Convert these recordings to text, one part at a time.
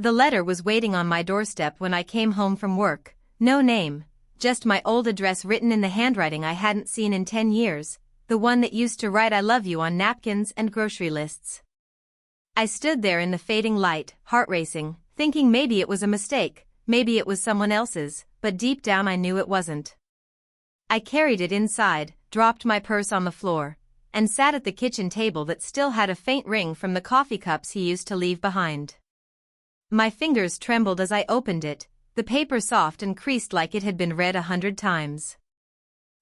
The letter was waiting on my doorstep when I came home from work. No name, just my old address written in the handwriting I hadn't seen in 10 years, the one that used to write "I love you" on napkins and grocery lists. I stood there in the fading light, heart racing, thinking maybe it was a mistake, maybe it was someone else's, but deep down I knew it wasn't. I carried it inside, dropped my purse on the floor, and sat at the kitchen table that still had a faint ring from the coffee cups he used to leave behind. My fingers trembled as I opened it, the paper soft and creased like it had been read 100 times.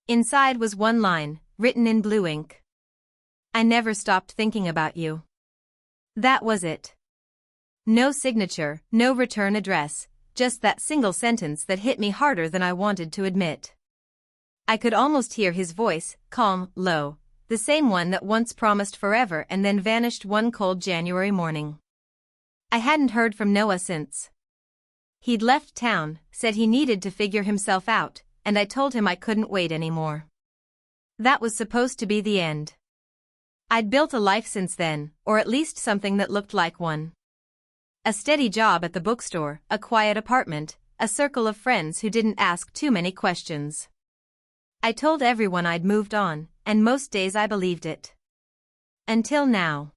Inside was one line, written in blue ink. "I never stopped thinking about you." That was it. No signature, no return address, just that single sentence that hit me harder than I wanted to admit. I could almost hear his voice, calm, low, the same one that once promised forever and then vanished one cold January morning. I hadn't heard from Noah since. He'd left town, said he needed to figure himself out, and I told him I couldn't wait anymore. That was supposed to be the end. I'd built a life since then, or at least something that looked like one. A steady job at the bookstore, a quiet apartment, a circle of friends who didn't ask too many questions. I told everyone I'd moved on, and most days I believed it. Until now.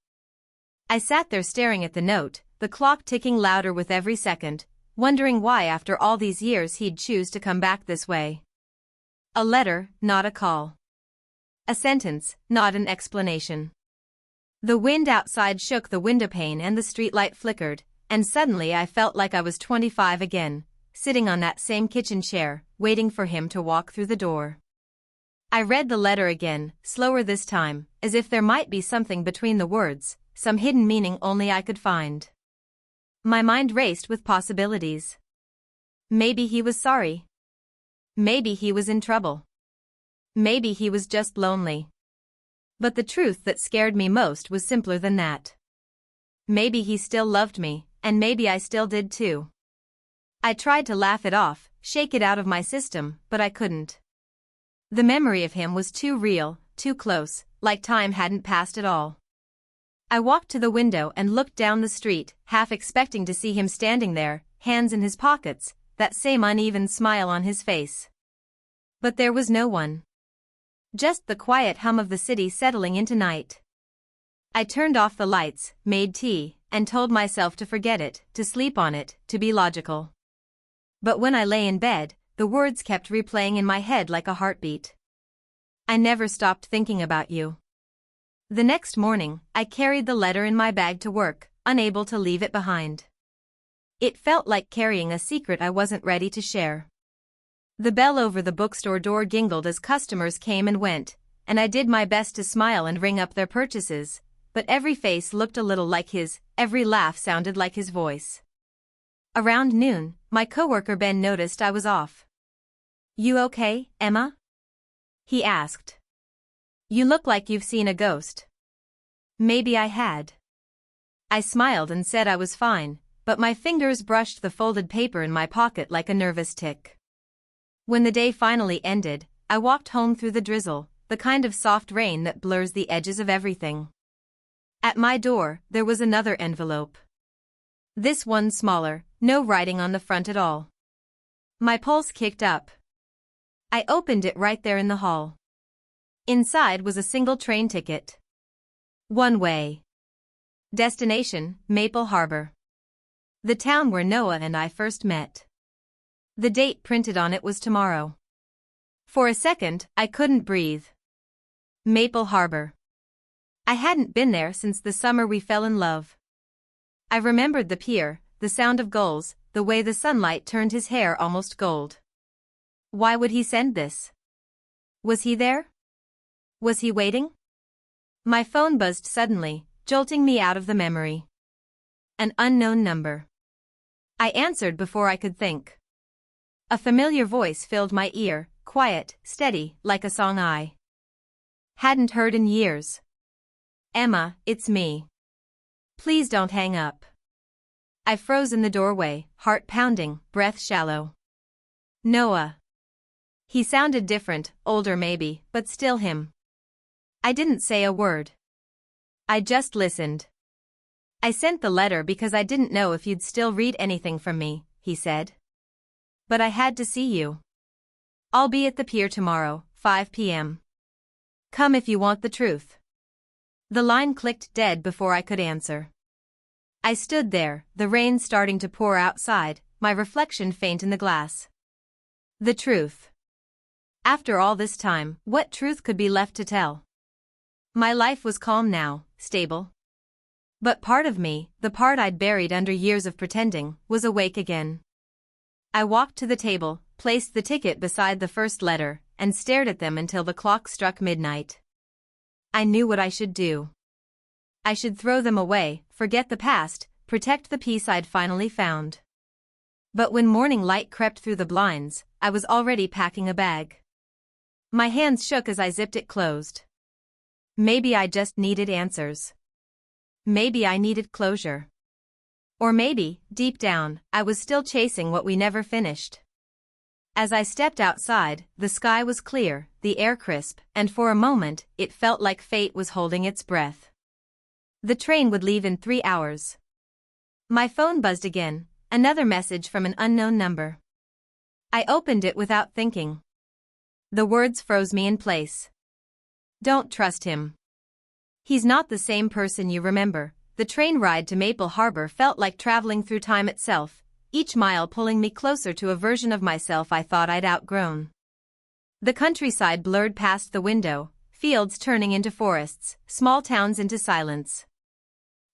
I sat there staring at the note, the clock ticking louder with every second, wondering why after all these years he'd choose to come back this way. A letter, not a call. A sentence, not an explanation. The wind outside shook the windowpane and the streetlight flickered, and suddenly I felt like I was 25 again, sitting on that same kitchen chair, waiting for him to walk through the door. I read the letter again, slower this time, as if there might be something between the words, some hidden meaning only I could find. My mind raced with possibilities. Maybe he was sorry. Maybe he was in trouble. Maybe he was just lonely. But the truth that scared me most was simpler than that. Maybe he still loved me, and maybe I still did too. I tried to laugh it off, shake it out of my system, but I couldn't. The memory of him was too real, too close, like time hadn't passed at all. I walked to the window and looked down the street, half expecting to see him standing there, hands in his pockets, that same uneven smile on his face. But there was no one. Just the quiet hum of the city settling into night. I turned off the lights, made tea, and told myself to forget it, to sleep on it, to be logical. But when I lay in bed, the words kept replaying in my head like a heartbeat. I never stopped thinking about you. The next morning, I carried the letter in my bag to work, unable to leave it behind. It felt like carrying a secret I wasn't ready to share. The bell over the bookstore door jingled as customers came and went, and I did my best to smile and ring up their purchases, but every face looked a little like his, every laugh sounded like his voice. Around noon, my coworker Ben noticed I was off. "You okay, Emma?" he asked. "You look like you've seen a ghost." Maybe I had. I smiled and said I was fine, but my fingers brushed the folded paper in my pocket like a nervous tick. When the day finally ended, I walked home through the drizzle, the kind of soft rain that blurs the edges of everything. At my door, there was another envelope. This one smaller, no writing on the front at all. My pulse kicked up. I opened it right there in the hall. Inside was a single train ticket. One way. Destination, Maple Harbor. The town where Noah and I first met. The date printed on it was tomorrow. For a second, I couldn't breathe. Maple Harbor. I hadn't been there since the summer we fell in love. I remembered the pier, the sound of gulls, the way the sunlight turned his hair almost gold. Why would he send this? Was he there? Was he waiting? My phone buzzed suddenly, jolting me out of the memory. An unknown number. I answered before I could think. A familiar voice filled my ear, quiet, steady, like a song I hadn't heard in years. "Emma, it's me. Please don't hang up." I froze in the doorway, heart pounding, breath shallow. Noah. He sounded different, older maybe, but still him. I didn't say a word. I just listened. I sent the letter because I didn't know if you'd still read anything from me, he said. But I had to see you. I'll be at the pier tomorrow, 5 p.m. Come if you want the truth. The line clicked dead before I could answer. I stood there, the rain starting to pour outside, my reflection faint in the glass. The truth. After all this time, what truth could be left to tell? My life was calm now, stable. But part of me, the part I'd buried under years of pretending, was awake again. I walked to the table, placed the ticket beside the first letter, and stared at them until the clock struck midnight. I knew what I should do. I should throw them away, forget the past, protect the peace I'd finally found. But when morning light crept through the blinds, I was already packing a bag. My hands shook as I zipped it closed. Maybe I just needed answers. Maybe I needed closure. Or maybe, deep down, I was still chasing what we never finished. As I stepped outside, the sky was clear, the air crisp, and for a moment, it felt like fate was holding its breath. The train would leave in 3 hours. My phone buzzed again, another message from an unknown number. I opened it without thinking. The words froze me in place. Don't trust him. He's not the same person you remember. The train ride to Maple Harbor felt like traveling through time itself, each mile pulling me closer to a version of myself I thought I'd outgrown. The countryside blurred past the window, fields turning into forests, small towns into silence.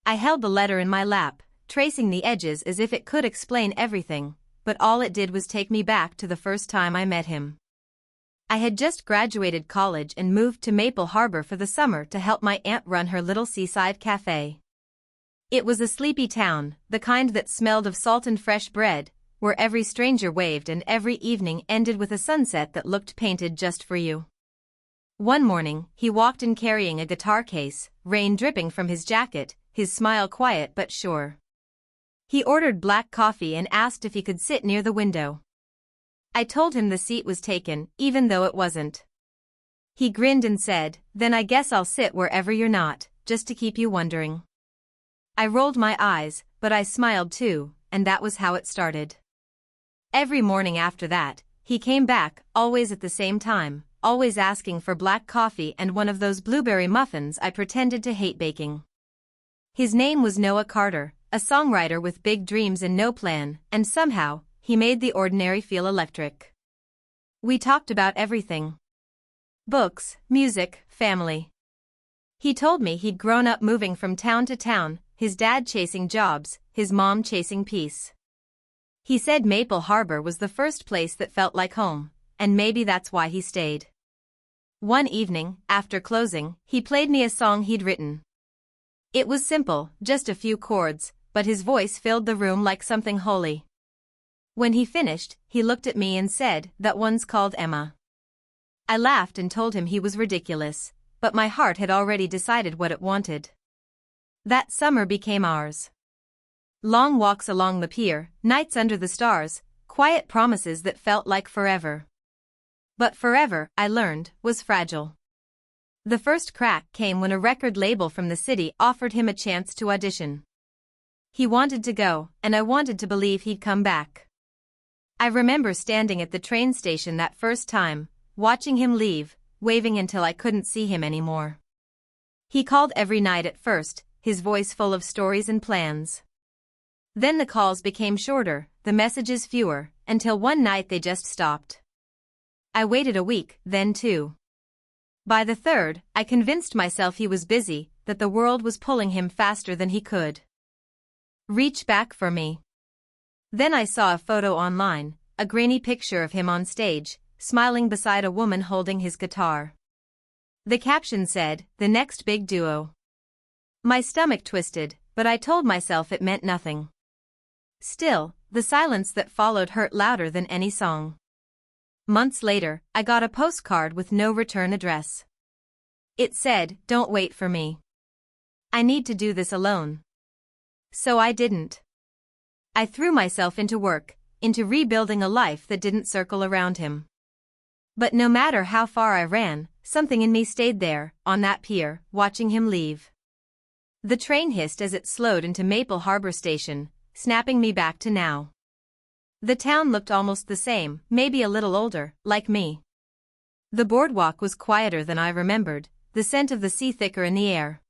I held the letter in my lap, tracing the edges as if it could explain everything, but all it did was take me back to the first time I met him. I had just graduated college and moved to Maple Harbor for the summer to help my aunt run her little seaside cafe. It was a sleepy town, the kind that smelled of salt and fresh bread, where every stranger waved and every evening ended with a sunset that looked painted just for you. One morning, he walked in carrying a guitar case, rain dripping from his jacket, his smile quiet but sure. He ordered black coffee and asked if he could sit near the window. I told him the seat was taken, even though it wasn't. He grinned and said, "Then I guess I'll sit wherever you're not, just to keep you wondering." I rolled my eyes, but I smiled too, and that was how it started. Every morning after that, he came back, always at the same time, always asking for black coffee and one of those blueberry muffins I pretended to hate baking. His name was Noah Carter, a songwriter with big dreams and no plan, and somehow, he made the ordinary feel electric. We talked about everything. Books, music, family. He told me he'd grown up moving from town to town, his dad chasing jobs, his mom chasing peace. He said Maple Harbor was the first place that felt like home, and maybe that's why he stayed. One evening, after closing, he played me a song he'd written. It was simple, just a few chords, but his voice filled the room like something holy. When he finished, he looked at me and said, "That one's called Emma." I laughed and told him he was ridiculous, but my heart had already decided what it wanted. That summer became ours. Long walks along the pier, nights under the stars, quiet promises that felt like forever. But forever, I learned, was fragile. The first crack came when a record label from the city offered him a chance to audition. He wanted to go, and I wanted to believe he'd come back. I remember standing at the train station that first time, watching him leave, waving until I couldn't see him anymore. He called every night at first, his voice full of stories and plans. Then the calls became shorter, the messages fewer, until one night they just stopped. I waited a week, then 2. By the 3rd, I convinced myself he was busy, that the world was pulling him faster than he could reach back for me. Then I saw a photo online, a grainy picture of him on stage, smiling beside a woman holding his guitar. The caption said, "The next big duo." My stomach twisted, but I told myself it meant nothing. Still, the silence that followed hurt louder than any song. Months later, I got a postcard with no return address. It said, "Don't wait for me. I need to do this alone." So I didn't. I threw myself into work, into rebuilding a life that didn't circle around him. But no matter how far I ran, something in me stayed there, on that pier, watching him leave. The train hissed as it slowed into Maple Harbor Station, snapping me back to now. The town looked almost the same, maybe a little older, like me. The boardwalk was quieter than I remembered, the scent of the sea thicker in the air.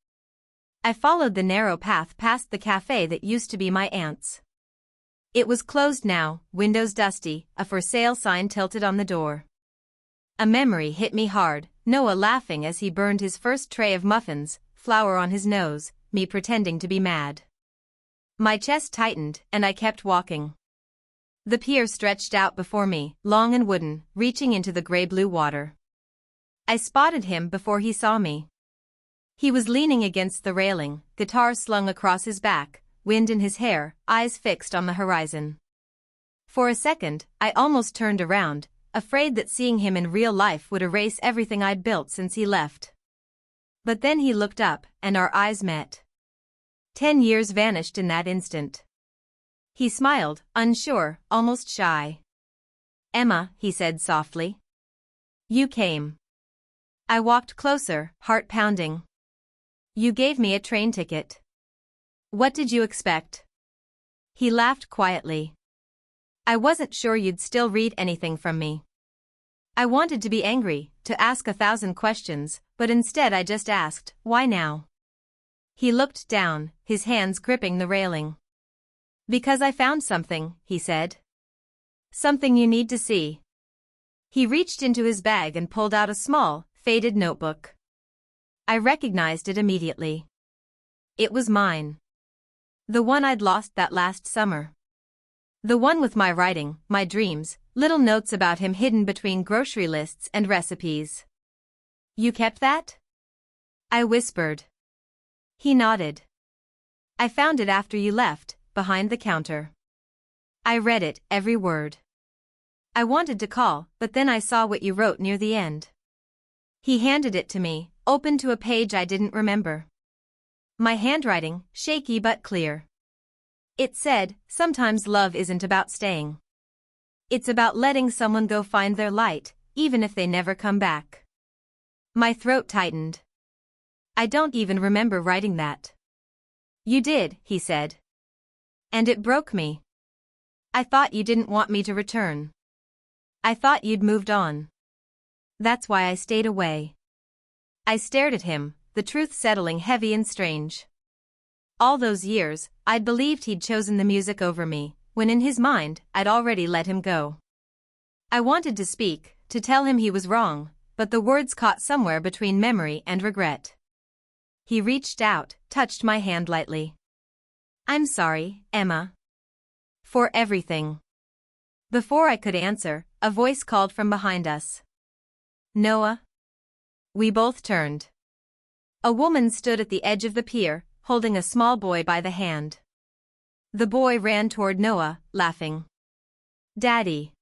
I followed the narrow path past the cafe that used to be my aunt's. It was closed now, windows dusty, a for sale sign tilted on the door. A memory hit me hard, Noah laughing as he burned his first tray of muffins, flour on his nose, me pretending to be mad. My chest tightened, and I kept walking. The pier stretched out before me, long and wooden, reaching into the gray-blue water. I spotted him before he saw me. He was leaning against the railing, guitar slung across his back, wind in his hair, eyes fixed on the horizon. For a second, I almost turned around, afraid that seeing him in real life would erase everything I'd built since he left. But then he looked up, and our eyes met. 10 years vanished in that instant. He smiled, unsure, almost shy. "Emma," he said softly. "You came." I walked closer, heart pounding. "You gave me a train ticket. What did you expect?" He laughed quietly. "I wasn't sure you'd still read anything from me." I wanted to be angry, to ask 1,000 questions, but instead I just asked, "Why now?" He looked down, his hands gripping the railing. "Because I found something," he said. "Something you need to see." He reached into his bag and pulled out a small, faded notebook. I recognized it immediately. It was mine. The one I'd lost that last summer. The one with my writing, my dreams, little notes about him hidden between grocery lists and recipes. "You kept that?" I whispered. He nodded. "I found it after you left, behind the counter. I read it, every word. I wanted to call, but then I saw what you wrote near the end." He handed it to me, open to a page I didn't remember. My handwriting, shaky but clear. It said, "Sometimes love isn't about staying. It's about letting someone go find their light, even if they never come back." My throat tightened. I don't even remember writing that. "You did," he said. "And it broke me. I thought you didn't want me to return. I thought you'd moved on. That's why I stayed away." I stared at him, the truth settling heavy and strange. All those years, I'd believed he'd chosen the music over me, when in his mind, I'd already let him go. I wanted to speak, to tell him he was wrong, but the words caught somewhere between memory and regret. He reached out, touched my hand lightly. "I'm sorry, Emma. For everything." Before I could answer, a voice called from behind us. "Noah?" We both turned. A woman stood at the edge of the pier, holding a small boy by the hand. The boy ran toward Noah, laughing. "Daddy."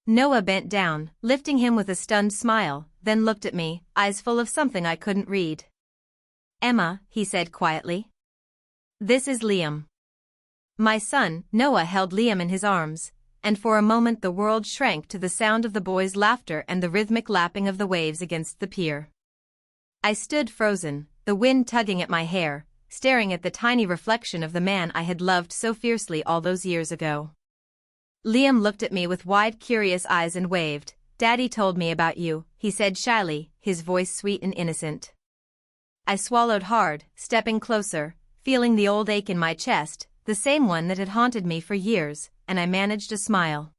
Noah bent down, lifting him with a stunned smile, then looked at me, eyes full of something I couldn't read. "Emma," he said quietly. "This is Liam." My son. Noah held Liam in his arms, and for a moment the world shrank to the sound of the boy's laughter and the rhythmic lapping of the waves against the pier. I stood frozen, the wind tugging at my hair, staring at the tiny reflection of the man I had loved so fiercely all those years ago. Liam looked at me with wide, curious eyes and waved. "Daddy told me about you," he said shyly, his voice sweet and innocent. I swallowed hard, stepping closer, feeling the old ache in my chest, the same one that had haunted me for years, and I managed a smile.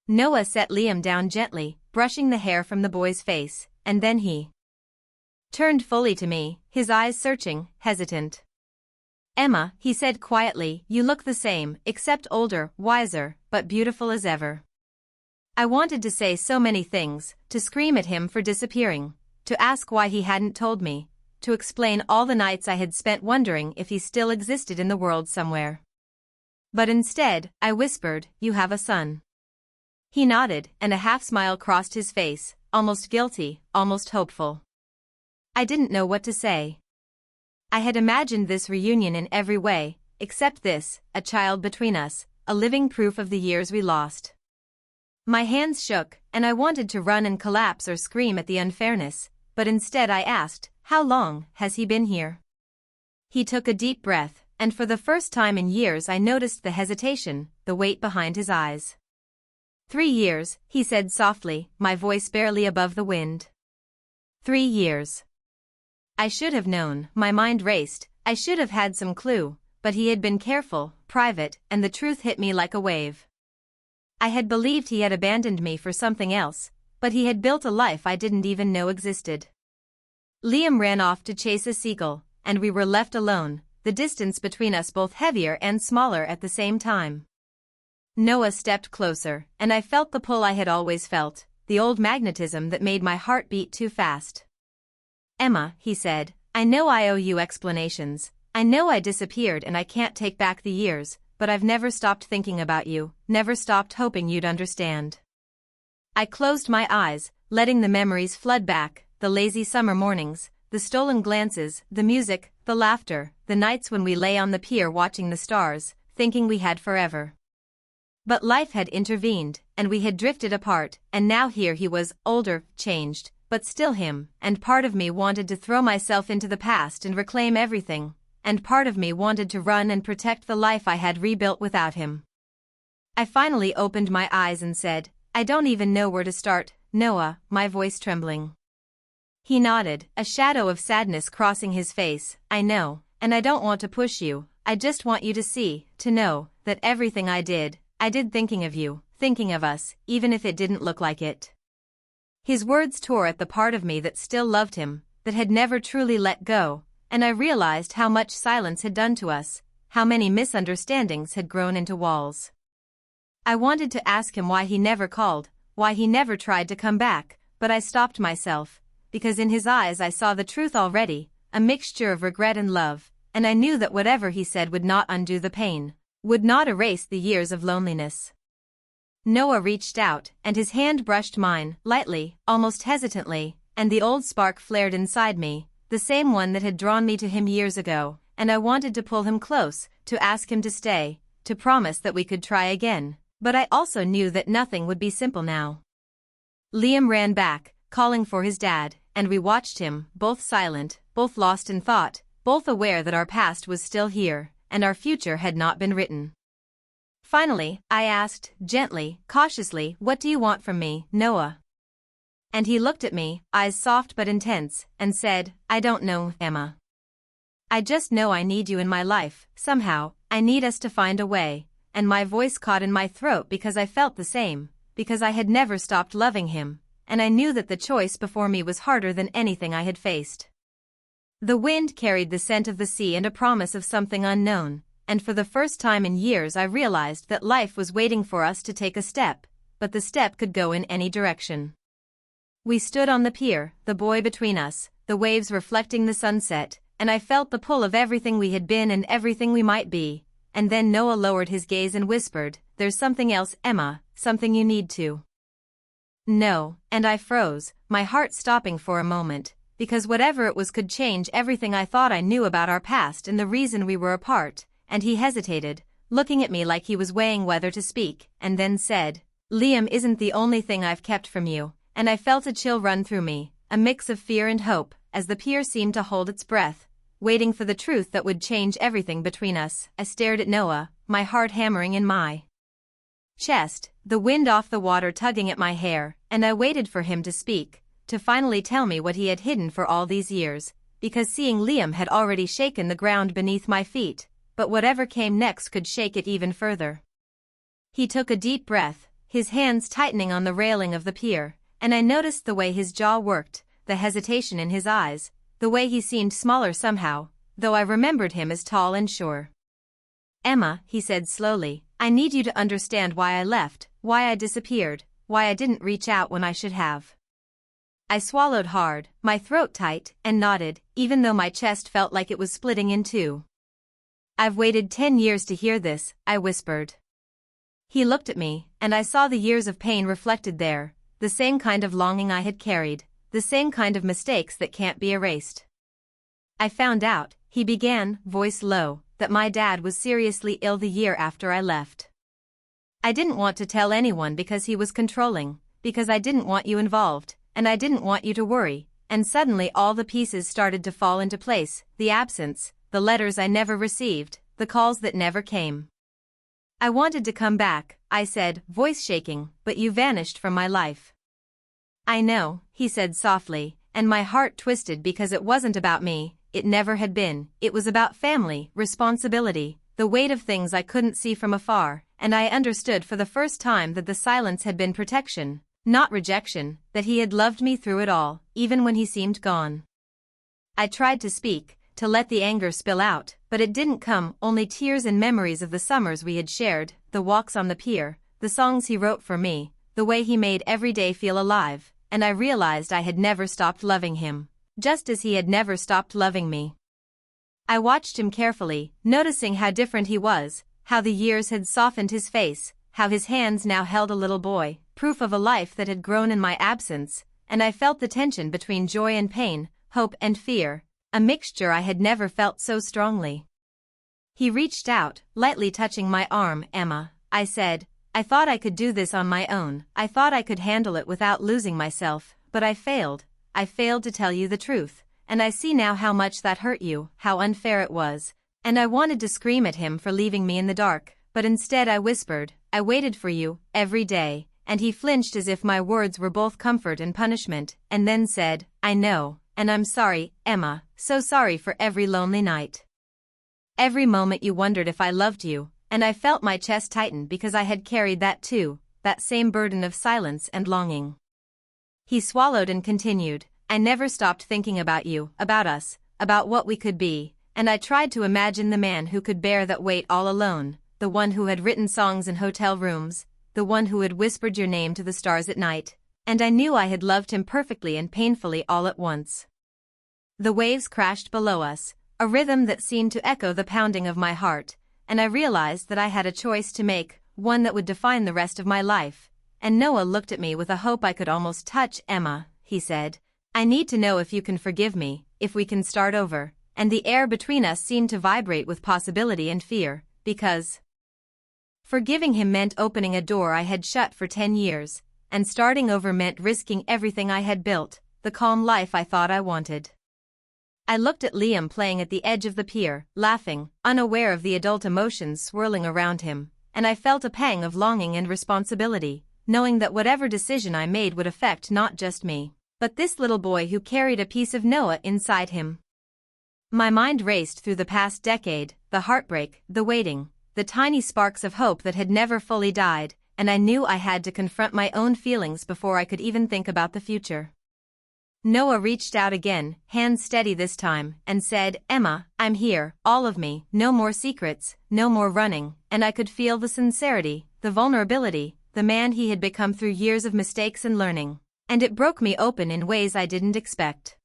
Noah set Liam down gently, brushing the hair from the boy's face, and then he turned fully to me, his eyes searching, hesitant. "Emma," he said quietly, "you look the same, except older, wiser, but beautiful as ever." I wanted to say so many things, to scream at him for disappearing, to ask why he hadn't told me, to explain all the nights I had spent wondering if he still existed in the world somewhere. But instead, I whispered, "You have a son." He nodded, and a half-smile crossed his face, almost guilty, almost hopeful. I didn't know what to say. I had imagined this reunion in every way, except this, a child between us, a living proof of the years we lost. My hands shook, and I wanted to run and collapse or scream at the unfairness, but instead I asked, "How long has he been here?" He took a deep breath, and for the first time in years I noticed the hesitation, the weight behind his eyes. 3 years, he said softly, my voice barely above the wind. 3 years. I should have known, my mind raced, I should have had some clue, but he had been careful, private, and the truth hit me like a wave. I had believed he had abandoned me for something else, but he had built a life I didn't even know existed. Liam ran off to chase a seagull, and we were left alone, the distance between us both heavier and smaller at the same time. Noah stepped closer, and I felt the pull I had always felt, the old magnetism that made my heart beat too fast. Emma, he said, I know I owe you explanations, I know I disappeared and I can't take back the years, but I've never stopped thinking about you, never stopped hoping you'd understand. I closed my eyes, letting the memories flood back, the lazy summer mornings, the stolen glances, the music, the laughter, the nights when we lay on the pier watching the stars, thinking we had forever. But life had intervened, and we had drifted apart, and now here he was, older, changed, but still him, and part of me wanted to throw myself into the past and reclaim everything, and part of me wanted to run and protect the life I had rebuilt without him. I finally opened my eyes and said, I don't even know where to start, Noah, my voice trembling. He nodded, a shadow of sadness crossing his face. I know, and I don't want to push you, I just want you to see, to know, that everything I did thinking of you, thinking of us, even if it didn't look like it. His words tore at the part of me that still loved him, that had never truly let go, and I realized how much silence had done to us, how many misunderstandings had grown into walls. I wanted to ask him why he never called, why he never tried to come back, but I stopped myself, because in his eyes I saw the truth already, a mixture of regret and love, and I knew that whatever he said would not undo the pain, would not erase the years of loneliness. Noah reached out, and his hand brushed mine, lightly, almost hesitantly, and the old spark flared inside me, the same one that had drawn me to him years ago, and I wanted to pull him close, to ask him to stay, to promise that we could try again, but I also knew that nothing would be simple now. Liam ran back, calling for his dad, and we watched him, both silent, both lost in thought, both aware that our past was still here, and our future had not been written. Finally, I asked, gently, cautiously, what do you want from me, Noah? And he looked at me, eyes soft but intense, and said, I don't know, Emma. I just know I need you in my life, somehow, I need us to find a way, and my voice caught in my throat because I felt the same, because I had never stopped loving him, and I knew that the choice before me was harder than anything I had faced. The wind carried the scent of the sea and a promise of something unknown, and for the first time in years I realized that life was waiting for us to take a step, but the step could go in any direction. We stood on the pier, the boy between us, the waves reflecting the sunset, and I felt the pull of everything we had been and everything we might be, and then Noah lowered his gaze and whispered, there's something else, Emma, something you need to know, and I froze, my heart stopping for a moment, because whatever it was could change everything I thought I knew about our past and the reason we were apart, and he hesitated, looking at me like he was weighing whether to speak, and then said, Liam isn't the only thing I've kept from you, and I felt a chill run through me, a mix of fear and hope, as the pier seemed to hold its breath, waiting for the truth that would change everything between us. I stared at Noah, my heart hammering in my chest, the wind off the water tugging at my hair, and I waited for him to speak, to finally tell me what he had hidden for all these years, because seeing Liam had already shaken the ground beneath my feet, but whatever came next could shake it even further. He took a deep breath, his hands tightening on the railing of the pier, and I noticed the way his jaw worked, the hesitation in his eyes, the way he seemed smaller somehow, though I remembered him as tall and sure. Emma, he said slowly, I need you to understand why I left, why I disappeared, why I didn't reach out when I should have. I swallowed hard, my throat tight, and nodded, even though my chest felt like it was splitting in two. I've waited 10 years to hear this, I whispered. He looked at me, and I saw the years of pain reflected there, the same kind of longing I had carried, the same kind of mistakes that can't be erased. I found out, he began, voice low, that my dad was seriously ill the year after I left. I didn't want to tell anyone because he was controlling, because I didn't want you involved, and I didn't want you to worry, and suddenly all the pieces started to fall into place, the absence, the letters I never received, the calls that never came. I wanted to come back, I said, voice shaking, but you vanished from my life. I know, he said softly, and my heart twisted because it wasn't about me, it never had been, it was about family, responsibility, the weight of things I couldn't see from afar, and I understood for the first time that the silence had been protection, not rejection, that he had loved me through it all, even when he seemed gone. I tried to speak, to let the anger spill out, but it didn't come, only tears and memories of the summers we had shared, the walks on the pier, the songs he wrote for me, the way he made every day feel alive, and I realized I had never stopped loving him, just as he had never stopped loving me. I watched him carefully, noticing how different he was, how the years had softened his face, how his hands now held a little boy, proof of a life that had grown in my absence, and I felt the tension between joy and pain, hope and fear, a mixture I had never felt so strongly. He reached out, lightly touching my arm. Emma, I said, I thought I could do this on my own, I thought I could handle it without losing myself, but I failed to tell you the truth, and I see now how much that hurt you, how unfair it was, and I wanted to scream at him for leaving me in the dark, but instead I whispered, I waited for you, every day, and he flinched as if my words were both comfort and punishment, and then said, I know, and I'm sorry, Emma, so sorry for every lonely night. Every moment you wondered if I loved you, and I felt my chest tighten because I had carried that too, that same burden of silence and longing. He swallowed and continued, I never stopped thinking about you, about us, about what we could be, and I tried to imagine the man who could bear that weight all alone, the one who had written songs in hotel rooms, the one who had whispered your name to the stars at night, and I knew I had loved him perfectly and painfully all at once. The waves crashed below us, a rhythm that seemed to echo the pounding of my heart, and I realized that I had a choice to make, one that would define the rest of my life, and Noah looked at me with a hope I could almost touch. Emma, he said, I need to know if you can forgive me, if we can start over, and the air between us seemed to vibrate with possibility and fear, because forgiving him meant opening a door I had shut for 10 years, and starting over meant risking everything I had built, the calm life I thought I wanted. I looked at Liam playing at the edge of the pier, laughing, unaware of the adult emotions swirling around him, and I felt a pang of longing and responsibility, knowing that whatever decision I made would affect not just me, but this little boy who carried a piece of Noah inside him. My mind raced through the past decade, the heartbreak, the waiting, the tiny sparks of hope that had never fully died, and I knew I had to confront my own feelings before I could even think about the future. Noah reached out again, hands steady this time, and said, Emma, I'm here, all of me, no more secrets, no more running, and I could feel the sincerity, the vulnerability, the man he had become through years of mistakes and learning, and it broke me open in ways I didn't expect.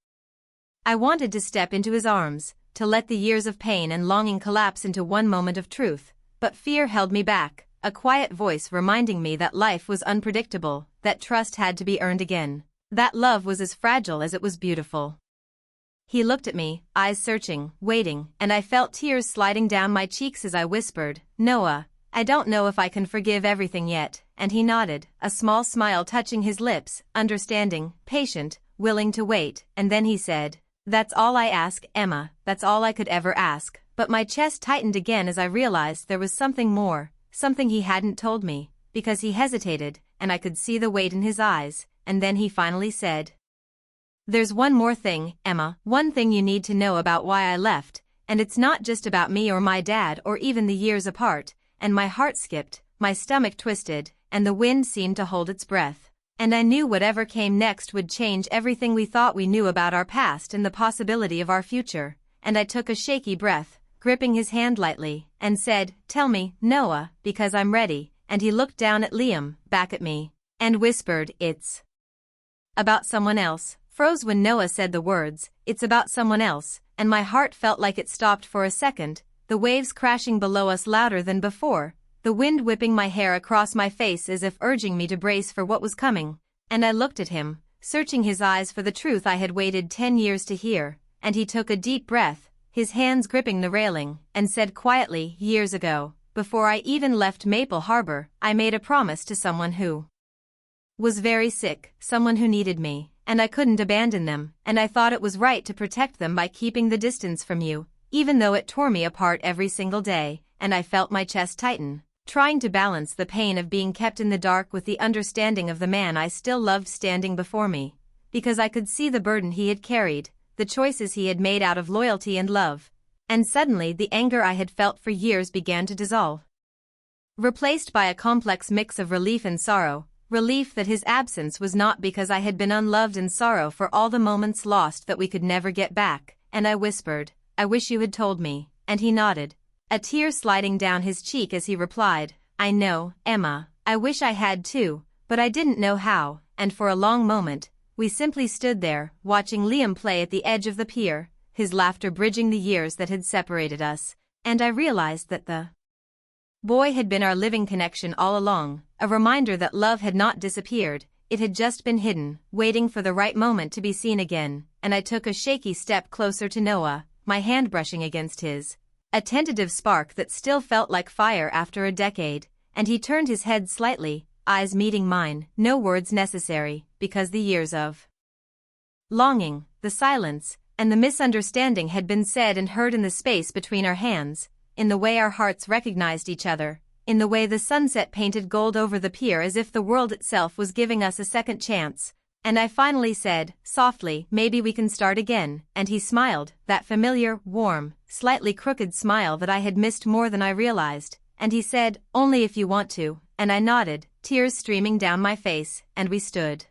I wanted to step into his arms, to let the years of pain and longing collapse into one moment of truth, but fear held me back, a quiet voice reminding me that life was unpredictable, that trust had to be earned again, that love was as fragile as it was beautiful. He looked at me, eyes searching, waiting, and I felt tears sliding down my cheeks as I whispered, Noah, I don't know if I can forgive everything yet, and he nodded, a small smile touching his lips, understanding, patient, willing to wait, and then he said, That's all I ask, Emma, that's all I could ever ask, but my chest tightened again as I realized there was something more, something he hadn't told me, because he hesitated, and I could see the weight in his eyes, and then he finally said, There's one more thing, Emma, one thing you need to know about why I left, and it's not just about me or my dad or even the years apart, and my heart skipped, my stomach twisted, and the wind seemed to hold its breath, and I knew whatever came next would change everything we thought we knew about our past and the possibility of our future, and I took a shaky breath, gripping his hand lightly, and said, Tell me, Noah, because I'm ready, and he looked down at Liam, back at me, and whispered, It's about someone else, froze when Noah said the words, It's about someone else, and my heart felt like it stopped for a second, the waves crashing below us louder than before, the wind whipping my hair across my face as if urging me to brace for what was coming, and I looked at him, searching his eyes for the truth I had waited 10 years to hear, and he took a deep breath, his hands gripping the railing, and said quietly, Years ago, before I even left Maple Harbor, I made a promise to someone who was very sick, someone who needed me, and I couldn't abandon them, and I thought it was right to protect them by keeping the distance from you, even though it tore me apart every single day, and I felt my chest tighten, trying to balance the pain of being kept in the dark with the understanding of the man I still loved standing before me, because I could see the burden he had carried, the choices he had made out of loyalty and love, and suddenly the anger I had felt for years began to dissolve, replaced by a complex mix of relief and sorrow. Relief that his absence was not because I had been unloved, and sorrow for all the moments lost that we could never get back, and I whispered, "I wish you had told me," and he nodded, a tear sliding down his cheek as he replied, "I know, Emma, I wish I had too, but I didn't know how," and for a long moment, we simply stood there, watching Liam play at the edge of the pier, his laughter bridging the years that had separated us, and I realized that the boy had been our living connection all along, a reminder that love had not disappeared, it had just been hidden, waiting for the right moment to be seen again, and I took a shaky step closer to Noah, my hand brushing against his, a tentative spark that still felt like fire after a decade, and he turned his head slightly, eyes meeting mine, no words necessary, because the years of longing, the silence, and the misunderstanding had been said and heard in the space between our hands, in the way our hearts recognized each other, in the way the sunset painted gold over the pier as if the world itself was giving us a second chance, and I finally said, softly, "Maybe we can start again," and he smiled, that familiar, warm, slightly crooked smile that I had missed more than I realized, and he said, "Only if you want to," and I nodded, tears streaming down my face, and we stood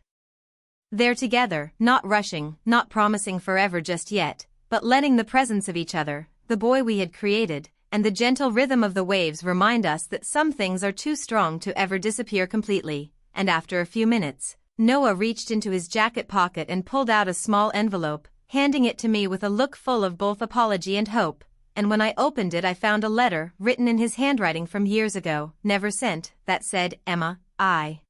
there together, not rushing, not promising forever just yet, but letting the presence of each other, the boy we had created, and the gentle rhythm of the waves remind us that some things are too strong to ever disappear completely, and after a few minutes, Noah reached into his jacket pocket and pulled out a small envelope, handing it to me with a look full of both apology and hope, and when I opened it I found a letter, written in his handwriting from years ago, never sent, that said, "Emma, I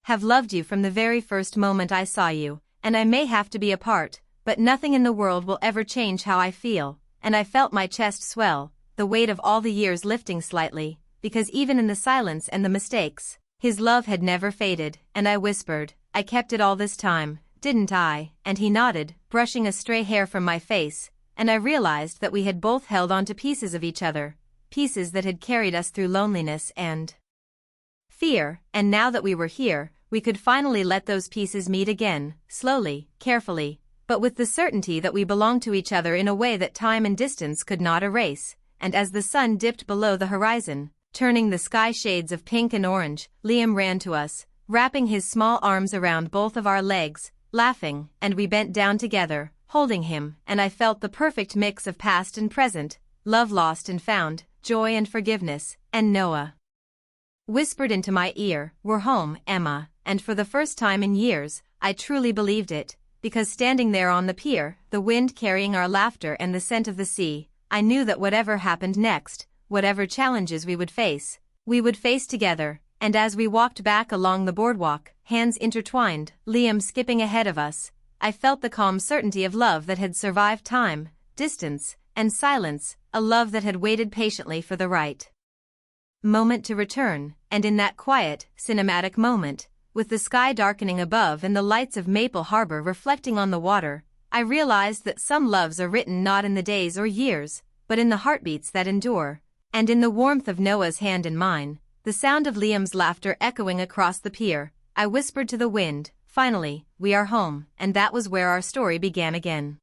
have loved you from the very first moment I saw you, and I may have to be apart, but nothing in the world will ever change how I feel," and I felt my chest swell, the weight of all the years lifting slightly, because even in the silence and the mistakes, his love had never faded, and I whispered, "I kept it all this time, didn't I?" And he nodded, brushing a stray hair from my face, and I realized that we had both held on to pieces of each other, pieces that had carried us through loneliness and fear, and now that we were here, we could finally let those pieces meet again, slowly, carefully, but with the certainty that we belonged to each other in a way that time and distance could not erase. And as the sun dipped below the horizon, turning the sky shades of pink and orange, Liam ran to us, wrapping his small arms around both of our legs, laughing, and we bent down together, holding him, and I felt the perfect mix of past and present, love lost and found, joy and forgiveness, and Noah whispered into my ear, "We're home, Emma," and for the first time in years, I truly believed it, because standing there on the pier, the wind carrying our laughter and the scent of the sea, I knew that whatever happened next, whatever challenges we would face together, and as we walked back along the boardwalk, hands intertwined, Liam skipping ahead of us, I felt the calm certainty of love that had survived time, distance, and silence, a love that had waited patiently for the right moment to return, and in that quiet, cinematic moment, with the sky darkening above and the lights of Maple Harbor reflecting on the water, I realized that some loves are written not in the days or years, but in the heartbeats that endure, and in the warmth of Noah's hand in mine, the sound of Liam's laughter echoing across the pier, I whispered to the wind, "Finally, we are home," and that was where our story began again.